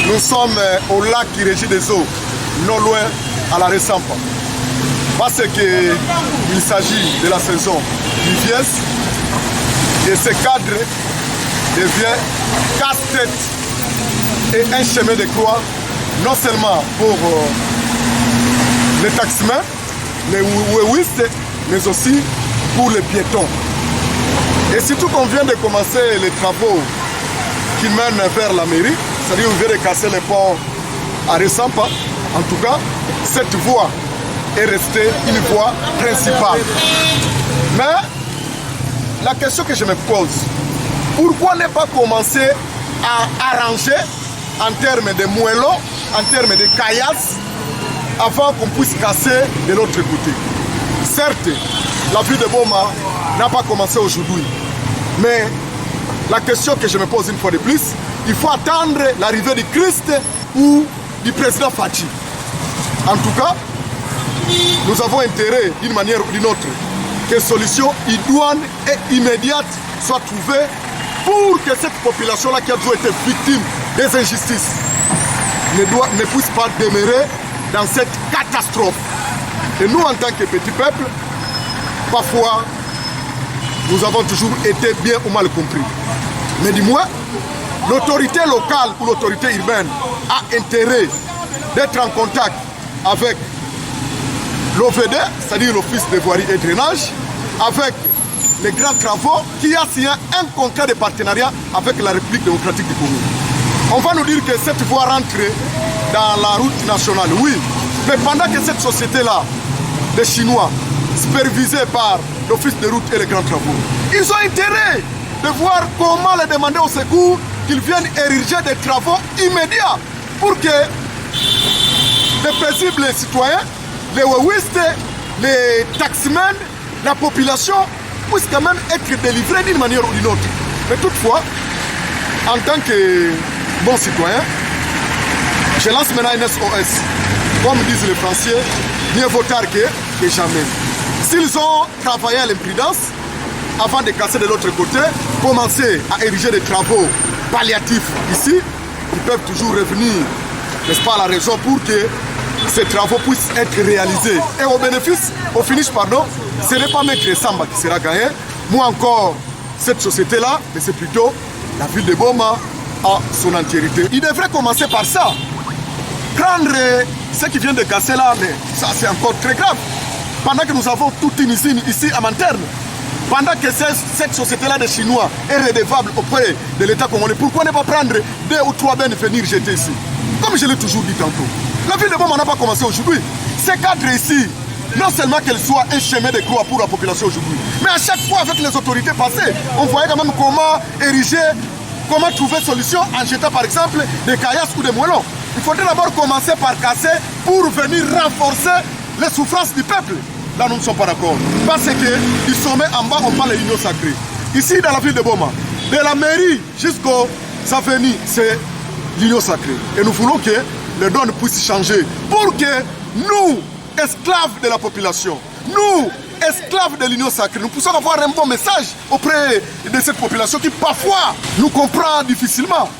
Nous sommes au lac qui régit des eaux, non loin à la Ressampa. Parce qu'il s'agit de la saison pluvieuse et ce cadre devient casse-tête et un chemin de croix, non seulement pour les taximens, les wéwistes, mais aussi pour les piétons. Et surtout qu'on vient de commencer les travaux qui mènent vers la mairie, c'est-à-dire on vient de casser le pont à Ressampa. En tout cas, cette voie est restée une voie principale. Mais la question que je me pose, pourquoi ne pas commencer à arranger en termes de moellons, en termes de caillasses, avant qu'on puisse casser de l'autre côté? Certes, la ville de Boma n'a pas commencé aujourd'hui, mais la question que je me pose une fois de plus, il faut attendre l'arrivée du Christ ou du président Fachi. En tout cas, nous avons intérêt, d'une manière ou d'une autre, que solution idoine et immédiate soit trouvée pour que cette population-là qui a toujours été victime des injustices ne puisse pas demeurer dans cette catastrophe. Et nous, en tant que petit peuple, parfois, nous avons toujours été bien ou mal compris. Mais du moins, l'autorité locale ou l'autorité urbaine a intérêt d'être en contact avec l'OVD, c'est-à-dire l'Office de voirie et drainage, avec les grands travaux, qui a signé un contrat de partenariat avec la République démocratique du Congo. On va nous dire que cette voie rentre dans la route nationale, oui, mais pendant que cette société-là, les Chinois, supervisée par l'Office de route et les grands travaux, ils ont intérêt de voir comment les demander au secours qu'ils viennent ériger des travaux immédiats pour que les paisibles citoyens, les wawistes, les taximens, la population puissent quand même être délivrés d'une manière ou d'une autre. Mais toutefois, en tant que bon citoyen, je lance maintenant un SOS. Comme disent les Français, mieux vaut tard que jamais. S'ils ont travaillé à l'imprudence, avant de casser de l'autre côté, commencer à ériger des travaux palliatifs ici, ils peuvent toujours revenir, n'est-ce pas, à la raison pour que ces travaux puissent être réalisés. Et au bénéfice, au finish, pardon, ce n'est pas Maître Samba qui sera gagné, moi encore, cette société-là, mais c'est plutôt la ville de Boma à son entièreté. Il devrait commencer par ça. Prendre ce qui vient de casser là, mais ça c'est encore très grave. Pendant que nous avons toute une usine ici à Manterne, pendant que cette société-là des Chinois est redevable auprès de l'État congolais, pourquoi ne pas prendre 2 ou 3 bennes et venir jeter ici? Comme je l'ai toujours dit tantôt, la ville de Boma n'a pas commencé aujourd'hui. Ces cadres ici, non seulement qu'elle soit un chemin de croix pour la population aujourd'hui, mais à chaque fois avec les autorités passées, on voyait quand même comment ériger, comment trouver solution en jetant par exemple des caillasses ou des moellons. Il faudrait d'abord commencer par casser pour venir renforcer les souffrances du peuple. Là, nous ne sommes pas d'accord. Parce que du sommet en bas, on parle de l'union sacrée. Ici, dans la ville de Boma, de la mairie jusqu'au Saveni, c'est l'union sacrée. Et nous voulons que les donnes puissent changer pour que nous, esclaves de la population, nous, esclaves de l'union sacrée, nous puissions avoir un bon message auprès de cette population qui parfois nous comprend difficilement.